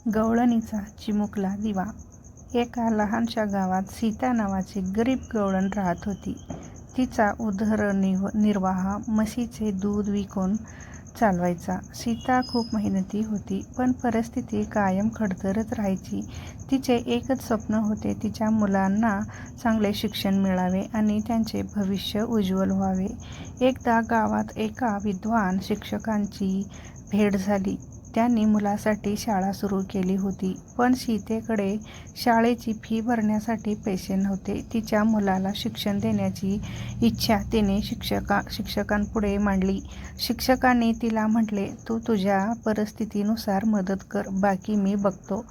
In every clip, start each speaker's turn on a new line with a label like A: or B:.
A: गवळणीचा चिमुकला दिवा. एका लहानशा गावात सीता नावाची गरीब गवळण राहत होती. तिचा उदरनिर्वाह म्हशीचे दूध विकून चालवायचा. सीता खूप मेहनती होती, पण परिस्थिती कायम खडतरच राहायची. तिचे एकच स्वप्न होते, तिच्या मुलांना चांगले शिक्षण मिळावे आणि त्यांचे भविष्य उज्ज्वल व्हावे. एकदा गावात एका विद्वान शिक्षकांची भेट झाली. त्यांनी मुलासाठी शाळा सुरू केली होती, पण सीतेकडे शाळेची फी भरण्यासाठी पैसे नव्हते. तिच्या मुलाला शिक्षण देण्याची इच्छा तिने शिक्षकांपुढे मांडली. शिक्षकांनी तिला म्हटले, तू तुझ्या परिस्थितीनुसार मदत कर, बाकी मी बघतो.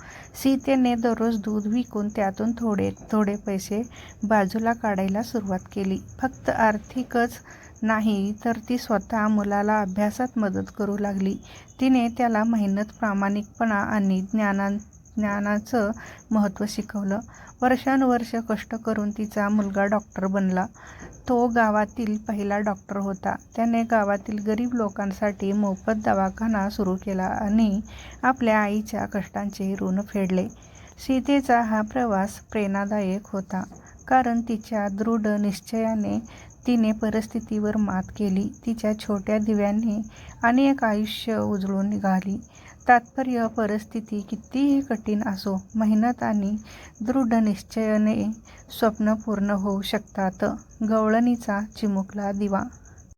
A: सीतेने दररोज दूध विकून त्यातून थोडे थोडे पैसे बाजूला काढायला सुरुवात केली. फक्त आर्थिकच नाही, तर ती स्वतः मुलाला अभ्यासात मदत करू लागली. तिने त्याला मेहनत, प्रामाणिकपणा आणि ज्ञानाचं महत्त्व शिकवलं. वर्षानुवर्षे कष्ट करून तिचा मुलगा डॉक्टर बनला. तो गावातील पहिला डॉक्टर होता. त्याने गावातील गरीब लोकांसाठी मोफत दवाखाना सुरू केला आणि आपल्या आईच्या कष्टांचे ऋण फेडले. सीतेचा हा प्रवास प्रेरणादायक होता, कारण तिच्या दृढ निश्चयाने तिने परिस्थितीवर मात केली. तिच्या छोट्या दिव्याने अनेक आयुष्य उजळून निघाली. तात्पर्य, परिस्थिती कितीही कठीण असो, मेहनत आणि दृढ निश्चयाने स्वप्न पूर्ण होऊ शकतात. गवळणीचा चिमुकला दिवा.